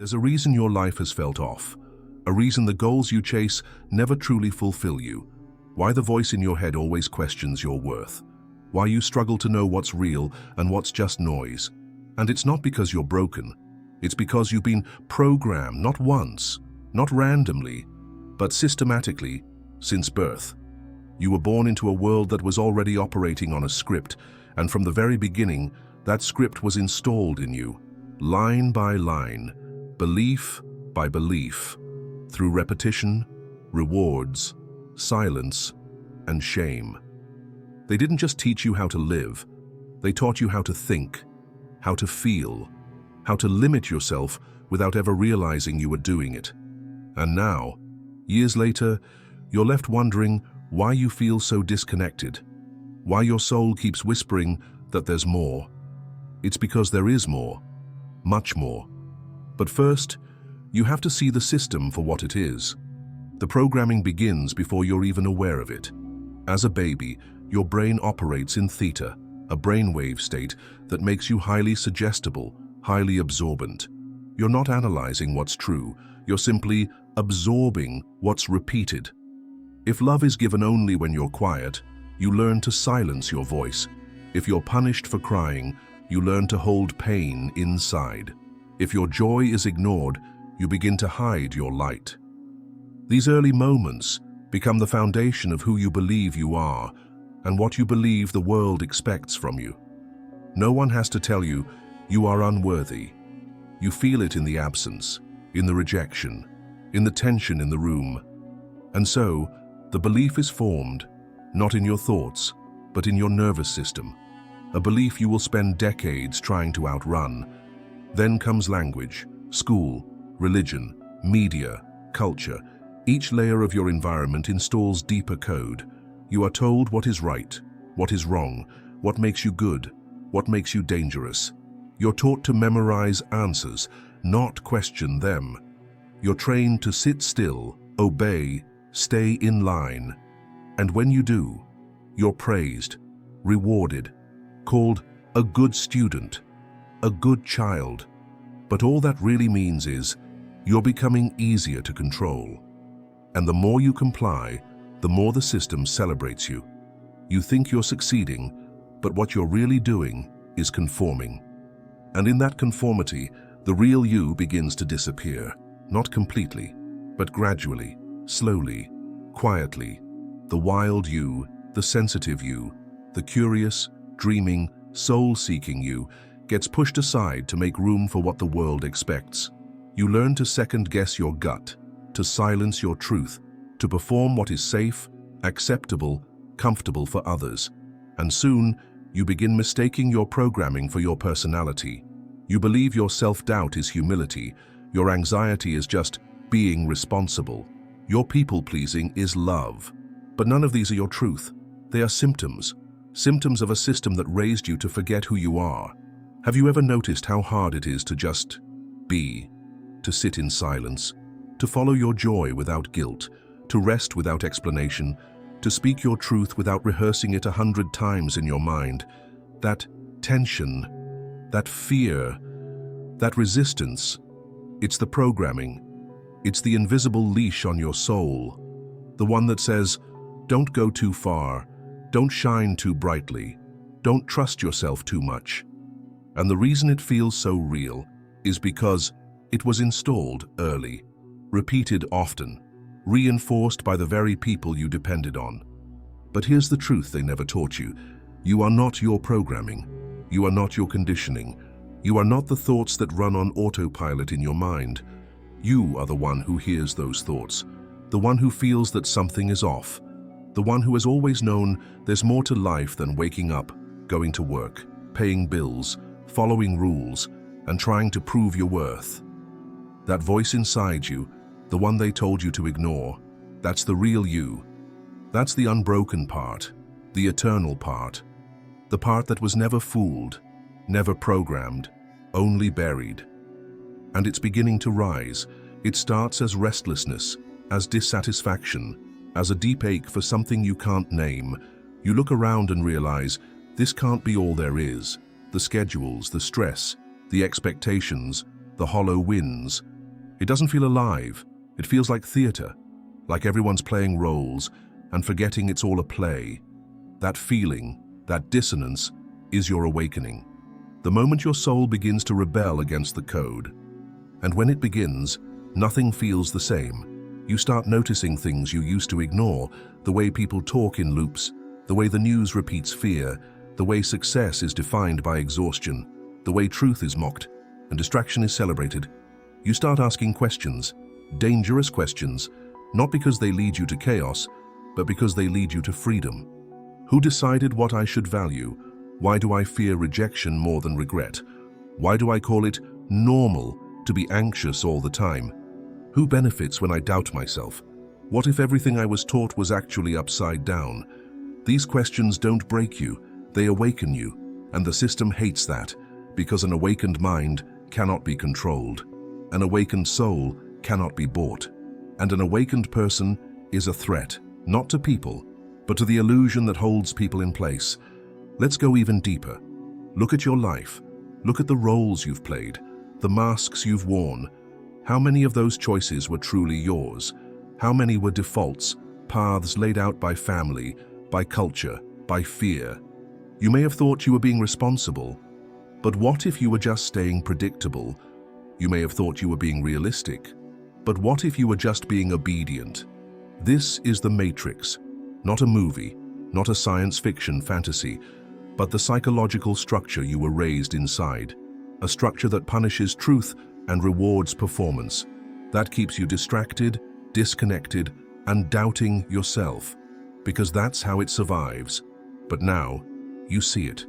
There's a reason your life has felt off, a reason the goals you chase never truly fulfill you, why the voice in your head always questions your worth, why you struggle to know what's real and what's just noise. And it's not because you're broken, it's because you've been programmed not once, not randomly, but systematically since birth. You were born into a world that was already operating on a script, and from the very beginning, that script was installed in you, line by line, belief by belief, through repetition, rewards, silence, and shame. They didn't just teach you how to live, they taught you how to think, how to feel, how to limit yourself without ever realizing you were doing it. And now, years later, you're left wondering why you feel so disconnected, why your soul keeps whispering that there's more. It's because there is more, much more. But first, you have to see the system for what it is. The programming begins before you're even aware of it. As a baby, your brain operates in theta, a brainwave state that makes you highly suggestible, highly absorbent. You're not analyzing what's true, you're simply absorbing what's repeated. If love is given only when you're quiet, you learn to silence your voice. If you're punished for crying, you learn to hold pain inside. If your joy is ignored, you begin to hide your light. These early moments become the foundation of who you believe you are and what you believe the world expects from you. No one has to tell you you are unworthy. You feel it in the absence, in the rejection, in the tension in the room. And so, the belief is formed, not in your thoughts, but in your nervous system, a belief you will spend decades trying to outrun. Then comes language, school, religion, media, culture. Each layer of your environment installs deeper code. You are told what is right, what is wrong, what makes you good, what makes you dangerous. You're taught to memorize answers, not question them. You're trained to sit still, obey, stay in line. And when you do, you're praised, rewarded, called a good student, a good child. But all that really means is you're becoming easier to control. And the more you comply, the more the system celebrates you. You think you're succeeding, but what you're really doing is conforming. And in that conformity, the real you begins to disappear, not completely, but gradually, slowly, quietly. The wild you, the sensitive you, the curious, dreaming, soul-seeking you gets pushed aside to make room for what the world expects. You learn to second-guess your gut, to silence your truth, to perform what is safe, acceptable, comfortable for others. And soon, you begin mistaking your programming for your personality. You believe your self-doubt is humility, your anxiety is just being responsible, your people-pleasing is love. But none of these are your truth. They are symptoms of a system that raised you to forget who you are. Have you ever noticed how hard it is to just be, to sit in silence, to follow your joy without guilt, to rest without explanation, to speak your truth without rehearsing it 100 times in your mind? That tension, that fear, that resistance, it's the programming. It's the invisible leash on your soul, the one that says, don't go too far, don't shine too brightly, don't trust yourself too much. And the reason it feels so real is because it was installed early, repeated often, reinforced by the very people you depended on. But here's the truth they never taught you. You are not your programming. You are not your conditioning. You are not the thoughts that run on autopilot in your mind. You are the one who hears those thoughts, the one who feels that something is off, the one who has always known there's more to life than waking up, going to work, paying bills, following rules, and trying to prove your worth. That voice inside you, the one they told you to ignore, that's the real you. That's the unbroken part, the eternal part, the part that was never fooled, never programmed, only buried. And it's beginning to rise. It starts as restlessness, as dissatisfaction, as a deep ache for something you can't name. You look around and realize this can't be all there is. The schedules, the stress, the expectations, the hollow winds, It doesn't feel alive. It feels like theater, like everyone's playing roles and forgetting it's all a play. That feeling, that dissonance, is your awakening. The moment your soul begins to rebel against the code. And when it begins, nothing feels the same. You start noticing things you used to ignore, the way people talk in loops, the way the news repeats fear, the way success is defined by exhaustion, the way truth is mocked and distraction is celebrated. You start asking questions, dangerous questions, not because they lead you to chaos, but because they lead you to freedom. Who decided what I should value? Why do I fear rejection more than regret? Why do I call it normal to be anxious all the time? Who benefits when I doubt myself? What if everything I was taught was actually upside down? These questions don't break you, they awaken you, and the system hates that, because an awakened mind cannot be controlled. An awakened soul cannot be bought. And an awakened person is a threat, not to people, but to the illusion that holds people in place. Let's go even deeper. Look at your life. Look at the roles you've played, the masks you've worn. How many of those choices were truly yours? How many were defaults, paths laid out by family, by culture, by fear? You may have thought you were being responsible, but what if you were just staying predictable? You may have thought you were being realistic, but what if you were just being obedient? This is the Matrix, not a movie, not a science fiction fantasy, but the psychological structure you were raised inside, a structure that punishes truth and rewards performance, that keeps you distracted, disconnected, and doubting yourself, because that's how it survives. But now, you see it.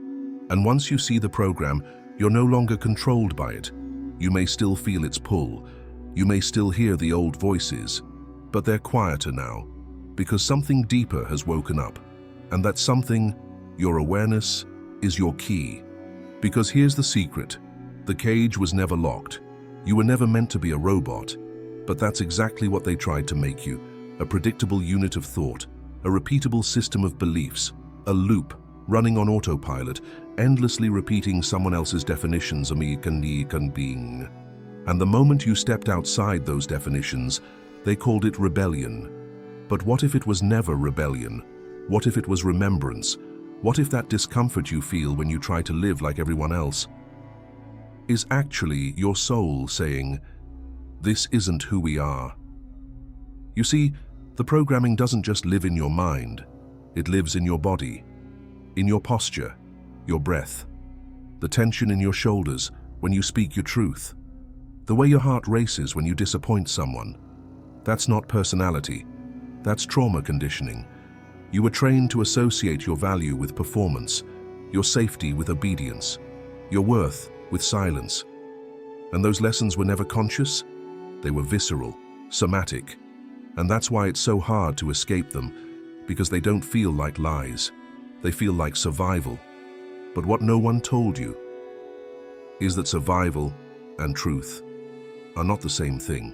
And once you see the program, you're no longer controlled by it. You may still feel its pull. You may still hear the old voices, but they're quieter now, because something deeper has woken up. And that something, your awareness, is your key. Because here's the secret. The cage was never locked. You were never meant to be a robot, but that's exactly what they tried to make you. A predictable unit of thought, a repeatable system of beliefs, a loop running on autopilot, endlessly repeating someone else's definitions of me can being. And the moment you stepped outside those definitions, they called it rebellion. But what if it was never rebellion? What if it was remembrance? What if that discomfort you feel when you try to live like everyone else is actually your soul saying, "This isn't who we are"? You see, the programming doesn't just live in your mind, it lives in your body, in your posture, your breath, the tension in your shoulders when you speak your truth, the way your heart races when you disappoint someone. That's not personality, that's trauma conditioning. You were trained to associate your value with performance, your safety with obedience, your worth with silence. And those lessons were never conscious, they were visceral, somatic. And that's why it's so hard to escape them, because they don't feel like lies. They feel like survival. But what no one told you is that survival and truth are not the same thing.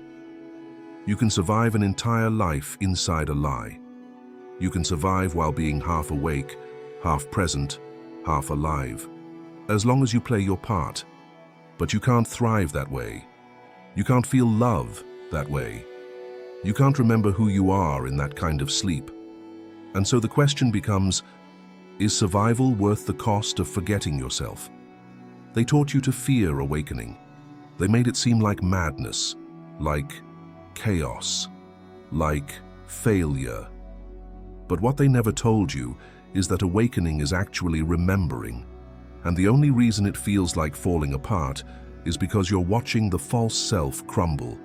You can survive an entire life inside a lie. You can survive while being half awake, half present, half alive, as long as you play your part. But you can't thrive that way. You can't feel love that way. You can't remember who you are in that kind of sleep. And so the question becomes, is survival worth the cost of forgetting yourself? They taught you to fear awakening. They made it seem like madness, like chaos, like failure. But what they never told you is that awakening is actually remembering. And the only reason it feels like falling apart is because you're watching the false self crumble,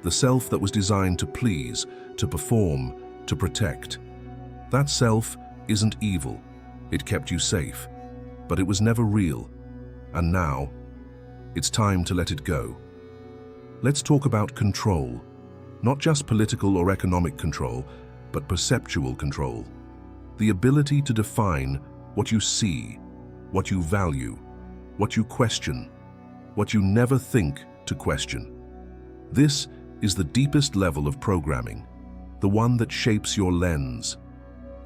the self that was designed to please, to perform, to protect. That self isn't evil. It kept you safe, but it was never real. And now, it's time to let it go. Let's talk about control. Not just political or economic control, but perceptual control. The ability to define what you see, what you value, what you question, what you never think to question. This is the deepest level of programming, the one that shapes your lens.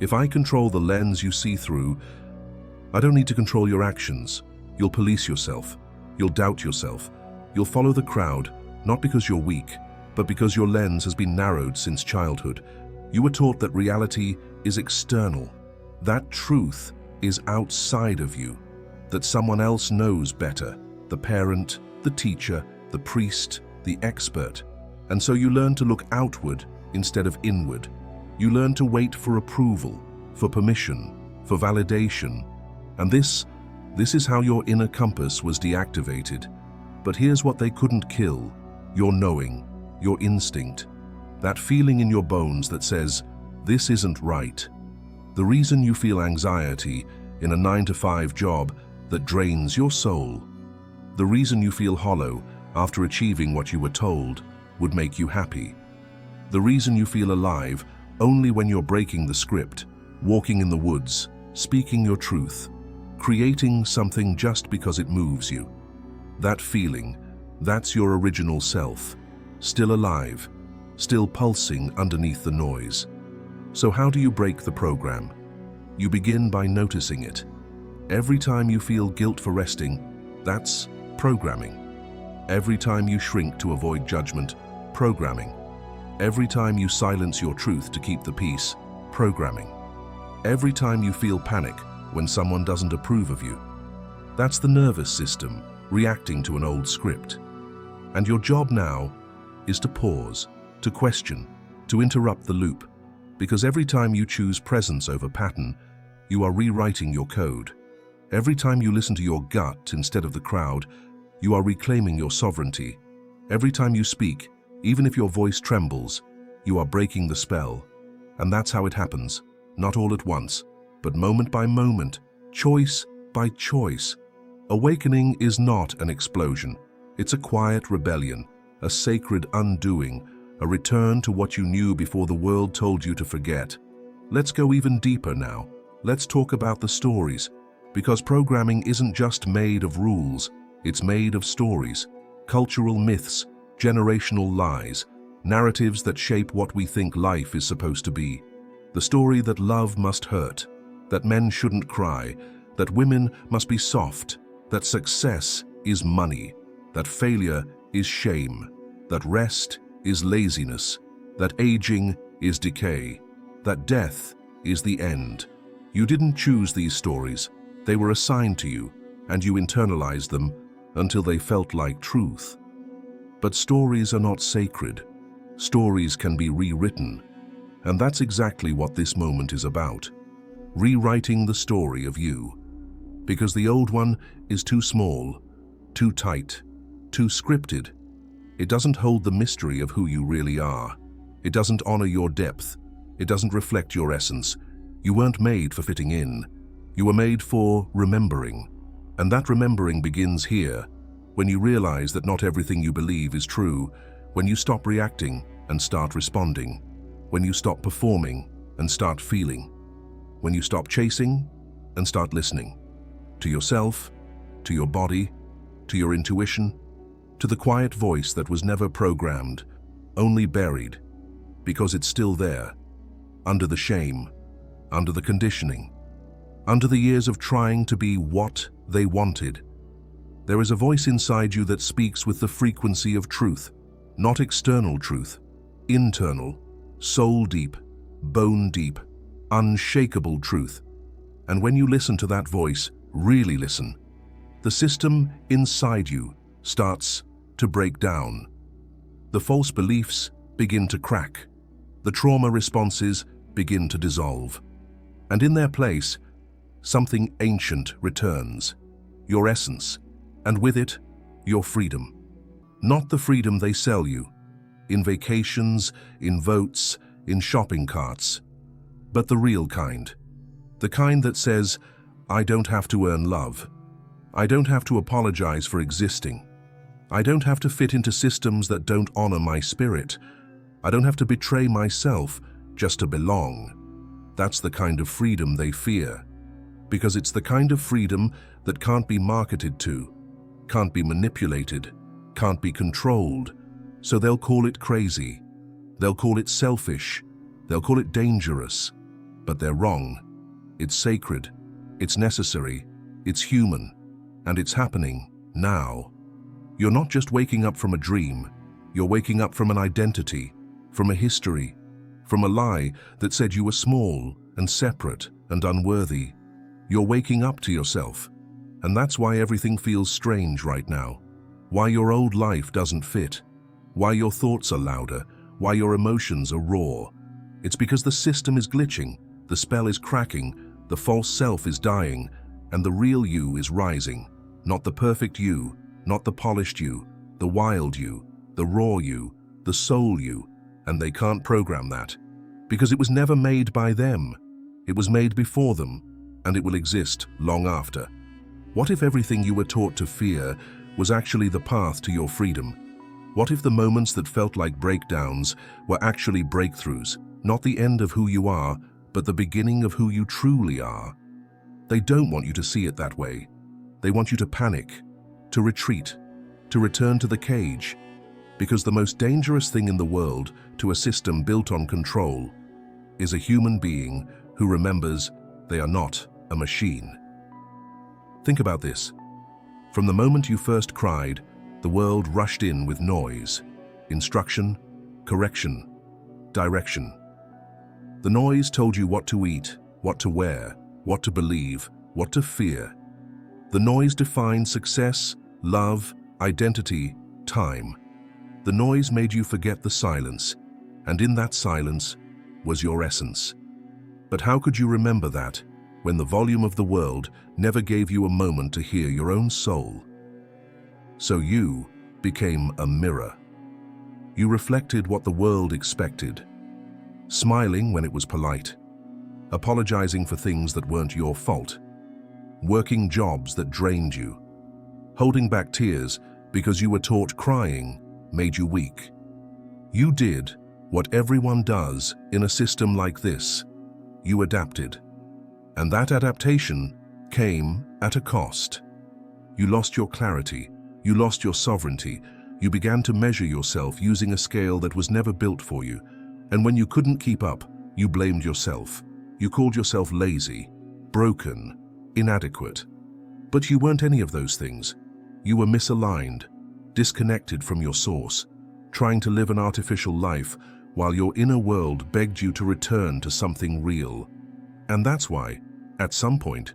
If I control the lens you see through, I don't need to control your actions. You'll police yourself. You'll doubt yourself. You'll follow the crowd, not because you're weak, but because your lens has been narrowed since childhood. You were taught that reality is external, that truth is outside of you, that someone else knows better, the parent, the teacher, the priest, the expert. And so you learn to look outward instead of inward. You learn to wait for approval, for permission, for validation. And this is how your inner compass was deactivated. But here's what they couldn't kill: your knowing, your instinct, that feeling in your bones that says, this isn't right. The reason you feel anxiety in a 9-to-5 job that drains your soul, the reason you feel hollow after achieving what you were told would make you happy, the reason you feel alive only when you're breaking the script, walking in the woods, speaking your truth, creating something just because it moves you. That feeling, that's your original self, still alive, still pulsing underneath the noise. So how do you break the program? You begin by noticing it. Every time you feel guilt for resting, that's programming. Every time you shrink to avoid judgment, programming. Every time you silence your truth to keep the peace, programming. Every time you feel panic when someone doesn't approve of you, that's the nervous system reacting to an old script. And your job now is to pause, to question, to interrupt the loop, because every time you choose presence over pattern, you are rewriting your code. Every time you listen to your gut instead of the crowd, you are reclaiming your sovereignty. Every time you speak, even if your voice trembles, you are breaking the spell. And that's how it happens, not all at once, but moment by moment, choice by choice. Awakening is not an explosion. It's a quiet rebellion, a sacred undoing, a return to what you knew before the world told you to forget. Let's go even deeper now. Let's talk about the stories, because programming isn't just made of rules, it's made of stories, cultural myths, generational lies, narratives that shape what we think life is supposed to be. The story that love must hurt, that men shouldn't cry, that women must be soft, that success is money, that failure is shame, that rest is laziness, that aging is decay, that death is the end. You didn't choose these stories, they were assigned to you, and you internalized them until they felt like truth. But stories are not sacred. Stories can be rewritten, and that's exactly what this moment is about. Rewriting the story of you. Because the old one is too small, too tight, too scripted. It doesn't hold the mystery of who you really are. It doesn't honor your depth. It doesn't reflect your essence. You weren't made for fitting in. You were made for remembering. And that remembering begins here, when you realize that not everything you believe is true, when you stop reacting and start responding, when you stop performing and start feeling, when you stop chasing and start listening. To yourself, to your body, to your intuition, to the quiet voice that was never programmed, only buried, because it's still there, under the shame, under the conditioning, under the years of trying to be what they wanted. There is a voice inside you that speaks with the frequency of truth, not external truth, internal, soul deep, bone deep, unshakable truth. And when you listen to that voice, really listen, the system inside you starts to break down. The false beliefs begin to crack. The trauma responses begin to dissolve. And in their place, something ancient returns, your essence, and with it, your freedom. Not the freedom they sell you, in vacations, in votes, in shopping carts, but the real kind. The kind that says, I don't have to earn love. I don't have to apologize for existing. I don't have to fit into systems that don't honor my spirit. I don't have to betray myself just to belong. That's the kind of freedom they fear, because it's the kind of freedom that can't be marketed to, can't be manipulated, can't be controlled. So they'll call it crazy. They'll call it selfish. They'll call it dangerous. But they're wrong. It's sacred. It's necessary. It's human. And it's happening now. You're not just waking up from a dream. You're waking up from an identity, from a history, from a lie that said you were small and separate and unworthy. You're waking up to yourself, and that's why everything feels strange right now. Why your old life doesn't fit. Why your thoughts are louder. Why your emotions are raw. It's because the system is glitching, the spell is cracking, the false self is dying, and the real you is rising. Not the perfect you, not the polished you, the wild you, the raw you, the soul you, and they can't program that, because it was never made by them. It was made before them, and it will exist long after. What if everything you were taught to fear was actually the path to your freedom? What if the moments that felt like breakdowns were actually breakthroughs, not the end of who you are, but the beginning of who you truly are? They don't want you to see it that way. They want you to panic, to retreat, to return to the cage, because the most dangerous thing in the world to a system built on control is a human being who remembers they are not a machine. Think about this. From the moment you first cried, the world rushed in with noise, instruction, correction, direction. The noise told you what to eat, what to wear, what to believe, what to fear. The noise defined success, love, identity, time. The noise made you forget the silence, and in that silence was your essence. But how could you remember that when the volume of the world never gave you a moment to hear your own soul? So you became a mirror. You reflected what the world expected, smiling when it was polite, apologizing for things that weren't your fault, working jobs that drained you, holding back tears because you were taught crying made you weak. You did what everyone does in a system like this. You adapted. And that adaptation came at a cost. You lost your clarity. You lost your sovereignty. You began to measure yourself using a scale that was never built for you. And when you couldn't keep up, you blamed yourself. You called yourself lazy, broken, inadequate. But you weren't any of those things. You were misaligned, disconnected from your source, trying to live an artificial life while your inner world begged you to return to something real. And that's why, at some point,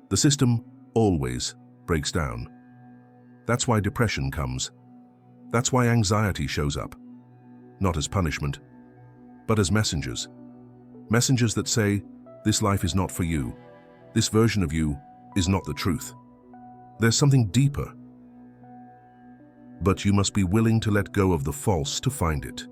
the system always breaks down. That's why depression comes. That's why anxiety shows up. Not as punishment, but as messengers. Messengers that say, this life is not for you. This version of you is not the truth. There's something deeper. But you must be willing to let go of the false to find it.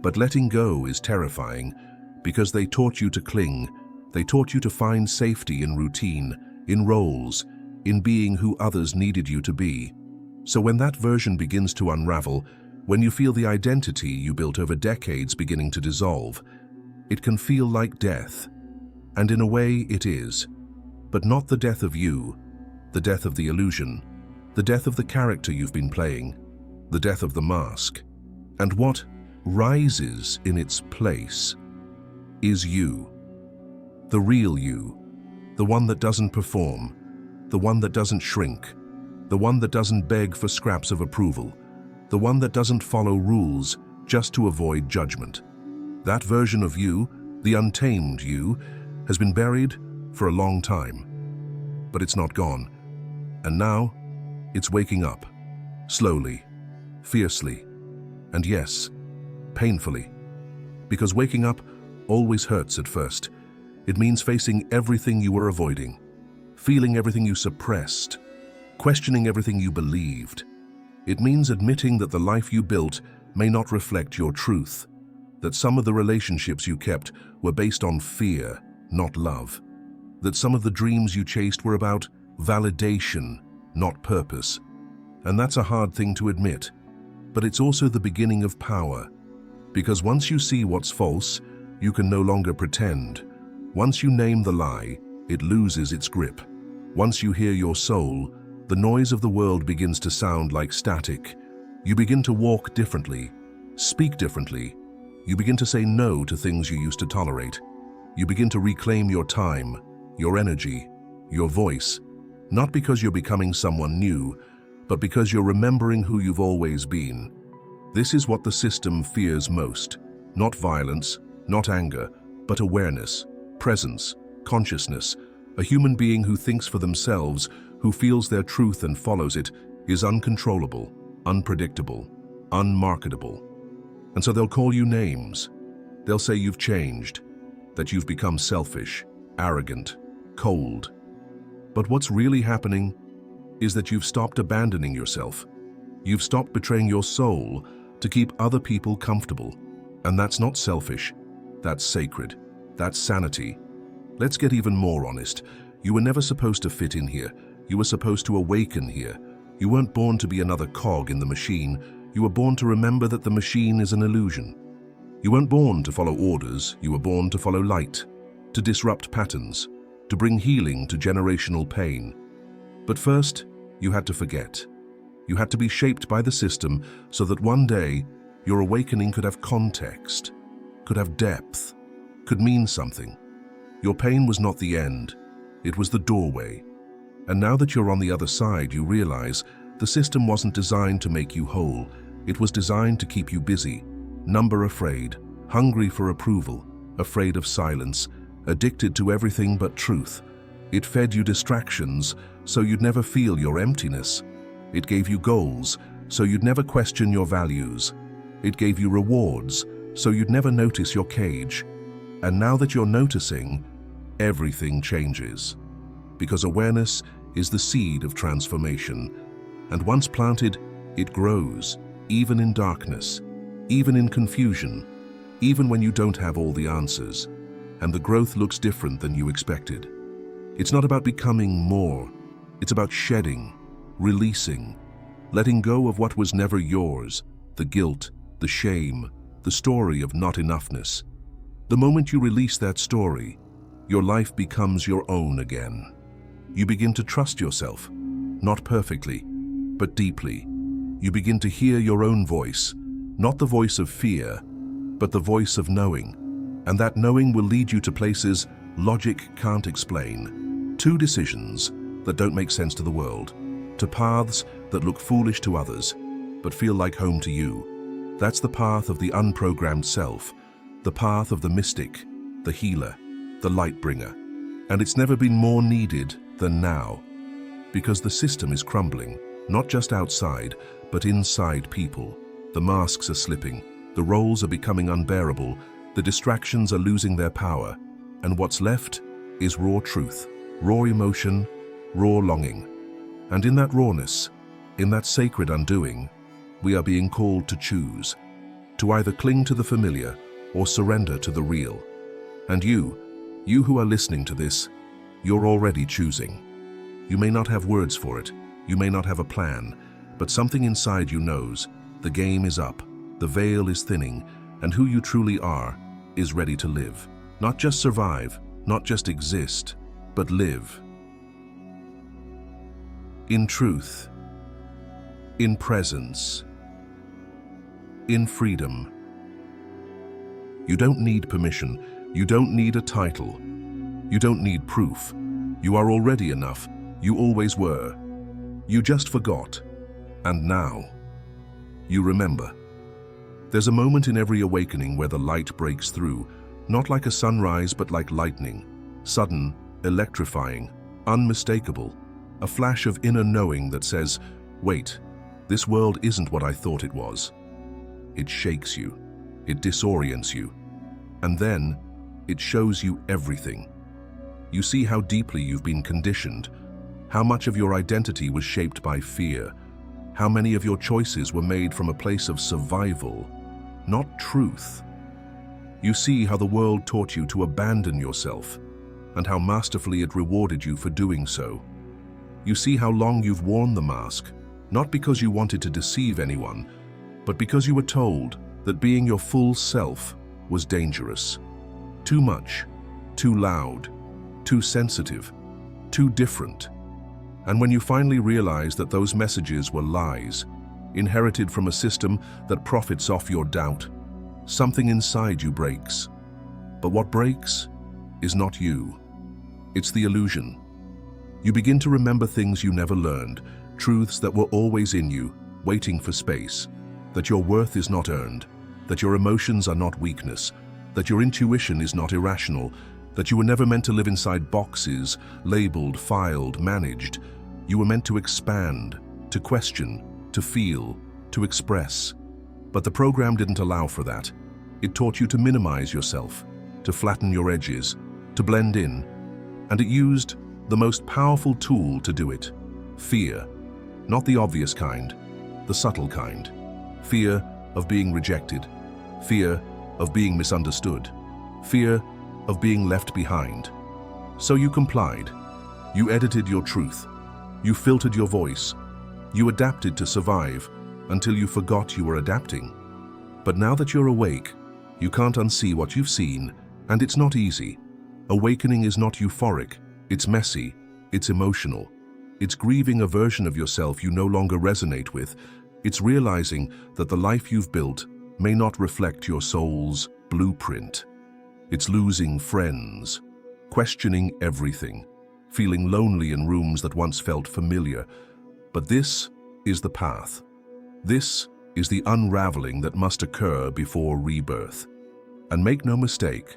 But letting go is terrifying because they taught you to cling. They taught you to find safety in routine, in roles, in being who others needed you to be. So when that version begins to unravel, when you feel the identity you built over decades beginning to dissolve, it can feel like death. And in a way it is. But not the death of you, the death of the illusion, the death of the character you've been playing, the death of the mask. And what rises in its place is you. The real you. The one that doesn't perform. The one that doesn't shrink. The one that doesn't beg for scraps of approval. The one that doesn't follow rules just to avoid judgment. That version of you, the untamed you, has been buried for a long time. But it's not gone. And now, it's waking up. Slowly. Fiercely. And yes, painfully. Because waking up always hurts at first. It means facing everything you were avoiding. Feeling everything you suppressed. Questioning everything you believed. It means admitting that the life you built may not reflect your truth. That some of the relationships you kept were based on fear, not love. That some of the dreams you chased were about validation, not purpose. And that's a hard thing to admit. But it's also the beginning of power. Because once you see what's false, you can no longer pretend. Once you name the lie, it loses its grip. Once you hear your soul, the noise of the world begins to sound like static. You begin to walk differently, speak differently. You begin to say no to things you used to tolerate. You begin to reclaim your time, your energy, your voice, not because you're becoming someone new, but because you're remembering who you've always been. This is what the system fears most. Not violence, not anger, but awareness, presence, consciousness. A human being who thinks for themselves, who feels their truth and follows it, is uncontrollable, unpredictable, unmarketable. And so they'll call you names. They'll say you've changed, that you've become selfish, arrogant, cold. But what's really happening is that you've stopped abandoning yourself. You've stopped betraying your soul to keep other people comfortable. And that's not selfish, that's sacred, that's sanity. Let's get even more honest. You were never supposed to fit in here. You were supposed to awaken here. You weren't born to be another cog in the machine. You were born to remember that the machine is an illusion. You weren't born to follow orders. You were born to follow light, to disrupt patterns, to bring healing to generational pain. But first, you had to forget. You had to be shaped by the system so that one day your awakening could have context, could have depth, could mean something. Your pain was not the end, it was the doorway. And now that you're on the other side, you realize the system wasn't designed to make you whole. It was designed to keep you busy, number afraid, hungry for approval, afraid of silence, addicted to everything but truth. It fed you distractions so you'd never feel your emptiness. It gave you goals so you'd never question your values. It gave you rewards so you'd never notice your cage. And now that you're noticing, everything changes. Because awareness is the seed of transformation. And once planted, it grows, even in darkness, even in confusion, even when you don't have all the answers. And the growth looks different than you expected. It's not about becoming more. It's about shedding, releasing, letting go of what was never yours, the guilt, the shame, the story of not enoughness. The moment you release that story, your life becomes your own again. You begin to trust yourself, not perfectly, but deeply. You begin to hear your own voice, not the voice of fear, but the voice of knowing. And that knowing will lead you to places logic can't explain. Two decisions that don't make sense to the world, to paths that look foolish to others, but feel like home to you. That's the path of the unprogrammed self, the path of the mystic, the healer, the light bringer. And it's never been more needed than now, because the system is crumbling, not just outside, but inside people. The masks are slipping, the roles are becoming unbearable, the distractions are losing their power, and what's left is raw truth, raw emotion, raw longing. And in that rawness, in that sacred undoing, we are being called to choose, to either cling to the familiar or surrender to the real. And you who are listening to this, you're already choosing. You may not have words for it, you may not have a plan, but something inside you knows the game is up, the veil is thinning, and who you truly are is ready to live. Not just survive, not just exist, but live. In truth, in presence, in freedom. You don't need permission, you don't need a title, you don't need proof. You are already enough, you always were. You just forgot, and now you remember. There's a moment in every awakening where the light breaks through, not like a sunrise but like lightning, sudden, electrifying, unmistakable, a flash of inner knowing that says, wait, this world isn't what I thought it was. It shakes you, it disorients you, and then it shows you everything. You see how deeply you've been conditioned, how much of your identity was shaped by fear, how many of your choices were made from a place of survival, not truth. You see how the world taught you to abandon yourself, and how masterfully it rewarded you for doing so. You see how long you've worn the mask, not because you wanted to deceive anyone, but because you were told that being your full self was dangerous. Too much, too loud, too sensitive, too different. And when you finally realize that those messages were lies, inherited from a system that profits off your doubt, something inside you breaks. But what breaks is not you. It's the illusion. You begin to remember things you never learned, truths that were always in you, waiting for space, that your worth is not earned, that your emotions are not weakness, that your intuition is not irrational, that you were never meant to live inside boxes, labeled, filed, managed. You were meant to expand, to question, to feel, to express. But the program didn't allow for that. It taught you to minimize yourself, to flatten your edges, to blend in, and it used the most powerful tool to do it: fear. Not the obvious kind, the subtle kind. Fear of being rejected, fear of being misunderstood, fear of being left behind. So you complied. You edited your truth. You filtered your voice. You adapted to survive until you forgot you were adapting. But now that you're awake, you can't unsee what you've seen, and it's not easy. Awakening is not euphoric. It's messy. It's emotional. It's grieving a version of yourself you no longer resonate with. It's realizing that the life you've built may not reflect your soul's blueprint. It's losing friends, questioning everything, feeling lonely in rooms that once felt familiar. But this is the path. This is the unraveling that must occur before rebirth. And make no mistake,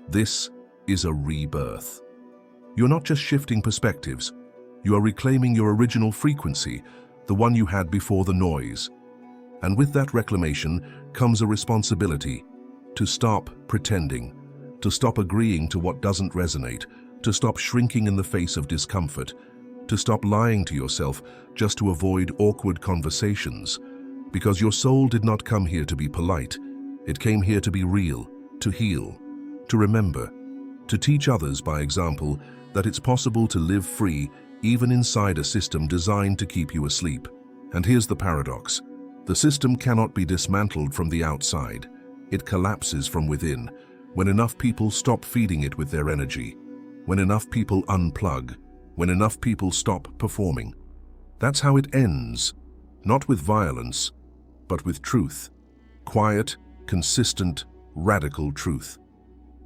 this is a rebirth. You're not just shifting perspectives. You are reclaiming your original frequency, the one you had before the noise. And with that reclamation comes a responsibility to stop pretending, to stop agreeing to what doesn't resonate, to stop shrinking in the face of discomfort, to stop lying to yourself just to avoid awkward conversations. Because your soul did not come here to be polite. It came here to be real, to heal, to remember, to teach others by example that it's possible to live free even inside a system designed to keep you asleep. And here's the paradox. The system cannot be dismantled from the outside. It collapses from within when enough people stop feeding it with their energy, when enough people unplug, when enough people stop performing. That's how it ends, not with violence, but with truth. Quiet, consistent, radical truth.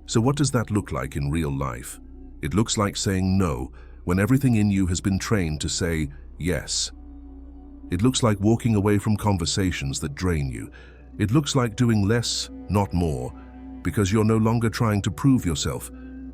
So what does that look like in real life? It looks like saying no when everything in you has been trained to say yes. It looks like walking away from conversations that drain you. It looks like doing less, not more, because you're no longer trying to prove yourself.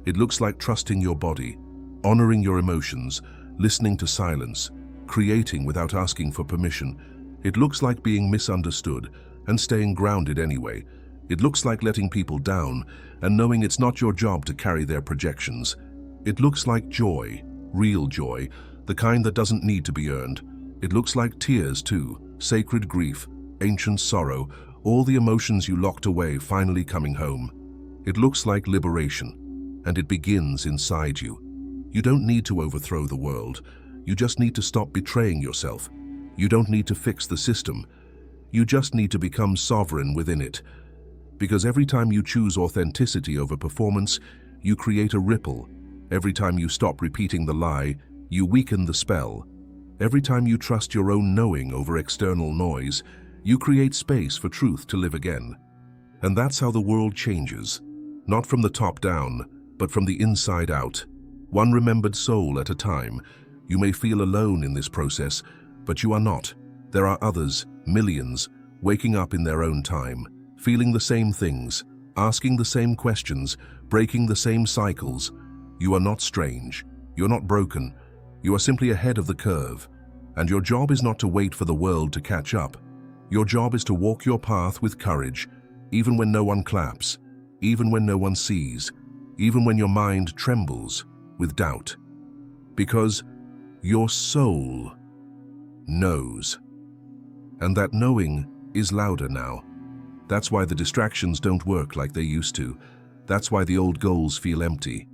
It looks like trusting your body, honoring your emotions, listening to silence, creating without asking for permission. It looks like being misunderstood and staying grounded anyway. It looks like letting people down and knowing it's not your job to carry their projections. It looks like joy, real joy, the kind that doesn't need to be earned. It looks like tears too, sacred grief, ancient sorrow, all the emotions you locked away finally coming home. It looks like liberation, and it begins inside you. You don't need to overthrow the world. You just need to stop betraying yourself. You don't need to fix the system. You just need to become sovereign within it. Because every time you choose authenticity over performance, you create a ripple. Every time you stop repeating the lie, you weaken the spell. Every time you trust your own knowing over external noise, you create space for truth to live again. And that's how the world changes. Not from the top down, but from the inside out. One remembered soul at a time. You may feel alone in this process, but you are not. There are others, millions, waking up in their own time, feeling the same things, asking the same questions, breaking the same cycles. You are not strange. You're not broken. You are simply ahead of the curve. And your job is not to wait for the world to catch up. Your job is to walk your path with courage, even when no one claps, even when no one sees, even when your mind trembles with doubt. Because your soul knows. And that knowing is louder now. That's why the distractions don't work like they used to. That's why the old goals feel empty.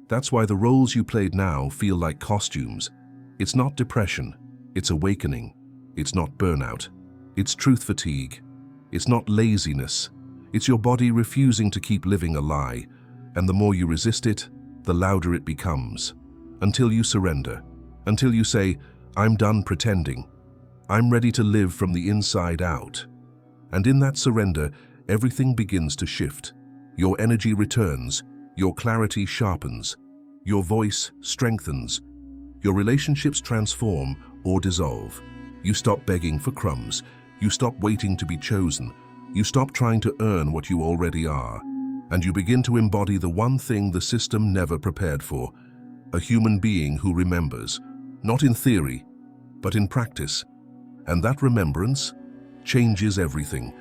That's why the roles you played now feel like costumes. It's not depression. It's awakening. It's not burnout. It's truth fatigue. It's not laziness. It's your body refusing to keep living a lie. And the more you resist it, the louder it becomes. Until you surrender. Until you say, I'm done pretending. I'm ready to live from the inside out. And in that surrender, everything begins to shift. Your energy returns. Your clarity sharpens. Your voice strengthens. Your relationships transform or dissolve. You stop begging for crumbs. You stop waiting to be chosen. You stop trying to earn what you already are. And you begin to embody the one thing the system never prepared for: a human being who remembers, not in theory, but in practice. And that remembrance changes everything.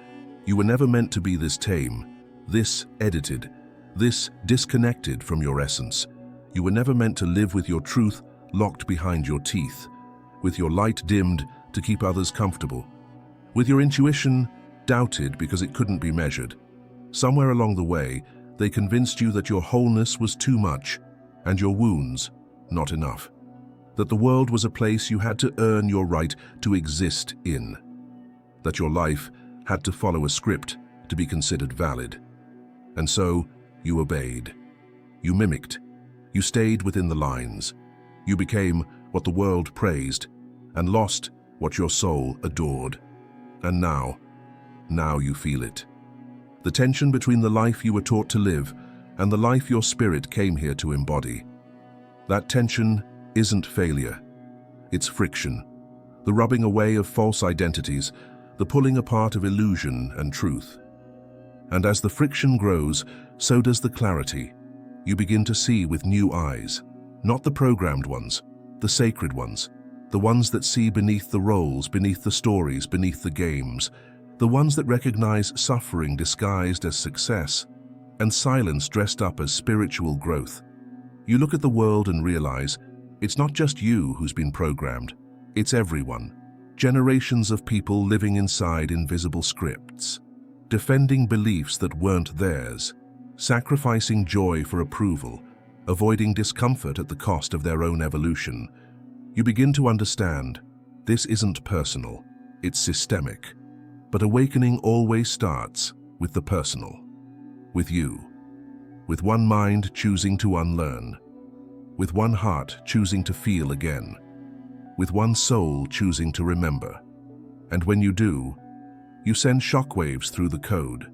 You were never meant to be this tame, this edited, this disconnected from your essence. You were never meant to live with your truth locked behind your teeth, with your light dimmed to keep others comfortable, with your intuition doubted because it couldn't be measured. Somewhere along the way, they convinced you that your wholeness was too much and your wounds not enough, that the world was a place you had to earn your right to exist in, that your life had to follow a script to be considered valid. And so, you obeyed. You mimicked. You stayed within the lines. You became what the world praised and lost what your soul adored. And now you feel it. The tension between the life you were taught to live and the life your spirit came here to embody. That tension isn't failure. It's friction. The rubbing away of false identities, the pulling apart of illusion and truth. And as the friction grows, so does the clarity. You begin to see with new eyes, not the programmed ones, the sacred ones, the ones that see beneath the roles, beneath the stories, beneath the games, the ones that recognize suffering disguised as success and silence dressed up as spiritual growth. You look at the world and realize it's not just you who's been programmed, it's everyone. Generations of people living inside invisible scripts, defending beliefs that weren't theirs, sacrificing joy for approval, avoiding discomfort at the cost of their own evolution. You begin to understand this isn't personal, it's systemic. But awakening always starts with the personal, with you, with one mind choosing to unlearn, with one heart choosing to feel again, with one soul choosing to remember. And when you do, you send shockwaves through the code.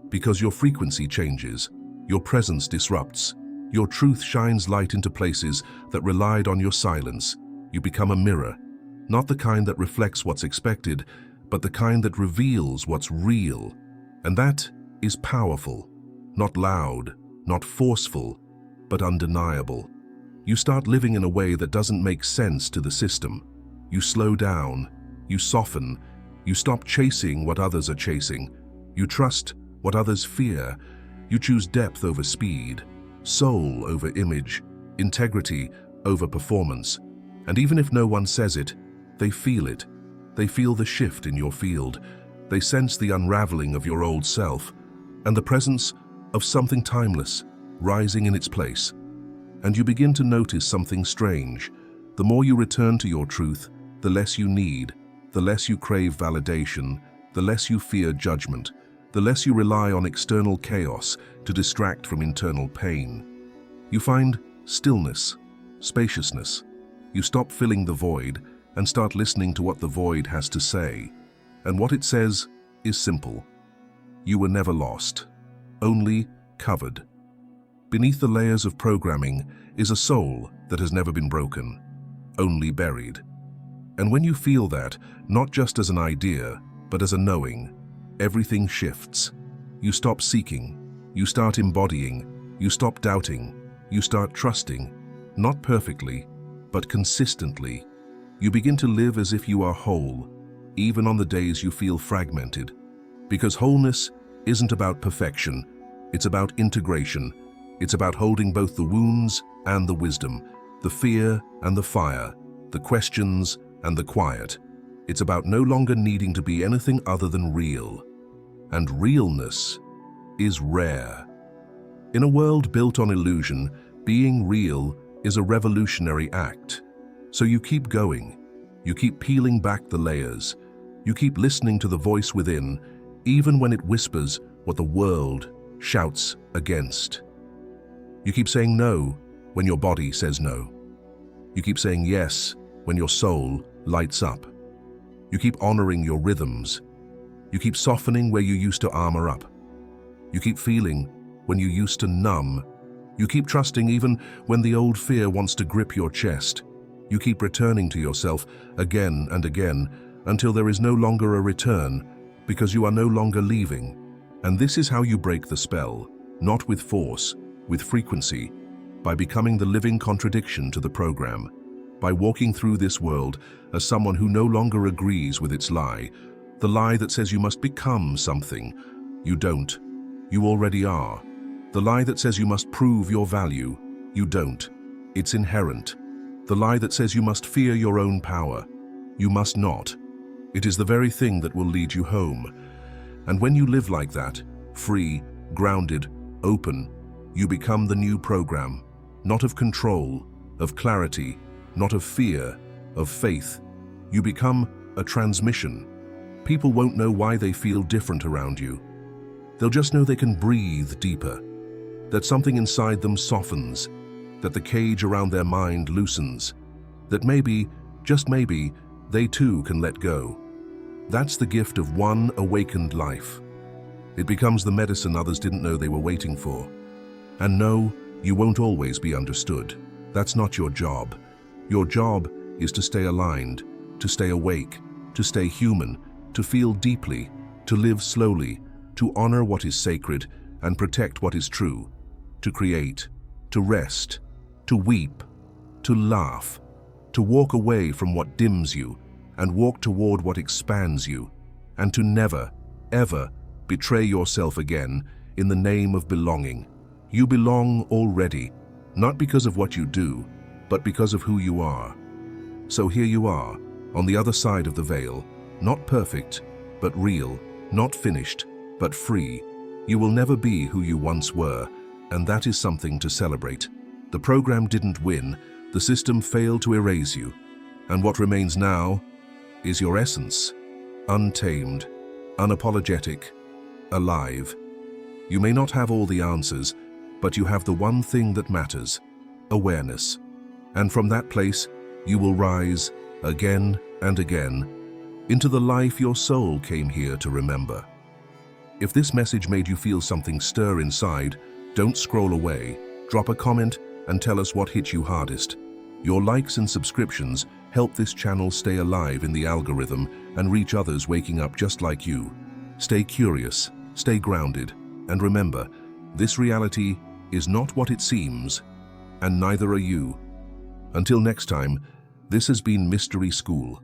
Because your frequency changes, your presence disrupts, your truth shines light into places that relied on your silence. You become a mirror, not the kind that reflects what's expected, but the kind that reveals what's real. And that is powerful, not loud, not forceful, but undeniable. You start living in a way that doesn't make sense to the system. You slow down, you soften, you stop chasing what others are chasing. You trust what others fear. You choose depth over speed, soul over image, integrity over performance. And even if no one says it, they feel it. They feel the shift in your field. They sense the unraveling of your old self and the presence of something timeless rising in its place. And you begin to notice something strange. The more you return to your truth, the less you need, the less you crave validation, the less you fear judgment, the less you rely on external chaos to distract from internal pain. You find stillness, spaciousness. You stop filling the void and start listening to what the void has to say. And what it says is simple. You were never lost, only covered. Beneath the layers of programming is a soul that has never been broken, only buried. And when you feel that, not just as an idea, but as a knowing, everything shifts. You stop seeking, you start embodying, you stop doubting, you start trusting, not perfectly, but consistently. You begin to live as if you are whole, even on the days you feel fragmented. Because wholeness isn't about perfection, it's about integration. It's about holding both the wounds and the wisdom, the fear and the fire, the questions and the quiet. It's about no longer needing to be anything other than real. And realness is rare. In a world built on illusion, being real is a revolutionary act. So you keep going, you keep peeling back the layers, you keep listening to the voice within, even when it whispers what the world shouts against. You keep saying no when your body says no. You keep saying yes when your soul lights up. You keep honoring your rhythms. You keep softening where you used to armor up. You keep feeling when you used to numb. You keep trusting even when the old fear wants to grip your chest. You keep returning to yourself again and again until there is no longer a return, because you are no longer leaving. And this is how you break the spell, not with force, with frequency, by becoming the living contradiction to the program, by walking through this world as someone who no longer agrees with its lie, the lie that says you must become something. You don't. You already are. The lie that says you must prove your value. You don't. It's inherent. The lie that says you must fear your own power. You must not. It is the very thing that will lead you home. And when you live like that, free, grounded, open, you become the new program, not of control, of clarity, not of fear, of faith. You become a transmission. People won't know why they feel different around you. They'll just know they can breathe deeper, that something inside them softens, that the cage around their mind loosens, that maybe, just maybe, they too can let go. That's the gift of one awakened life. It becomes the medicine others didn't know they were waiting for. And no, you won't always be understood. That's not your job. Your job is to stay aligned, to stay awake, to stay human, to feel deeply, to live slowly, to honor what is sacred and protect what is true, to create, to rest, to weep, to laugh, to walk away from what dims you and walk toward what expands you, and to never, ever betray yourself again in the name of belonging. You belong already, not because of what you do, but because of who you are. So here you are, on the other side of the veil, not perfect, but real, not finished, but free. You will never be who you once were, and that is something to celebrate. The program didn't win, the system failed to erase you, and what remains now is your essence, untamed, unapologetic, alive. You may not have all the answers, but you have the one thing that matters, awareness. And from that place, you will rise again and again into the life your soul came here to remember. If this message made you feel something stir inside, don't scroll away. Drop a comment and tell us what hit you hardest. Your likes and subscriptions help this channel stay alive in the algorithm and reach others waking up just like you. Stay curious, stay grounded, and remember, this reality is not what it seems, and neither are you. Until next time, this has been Mystery School.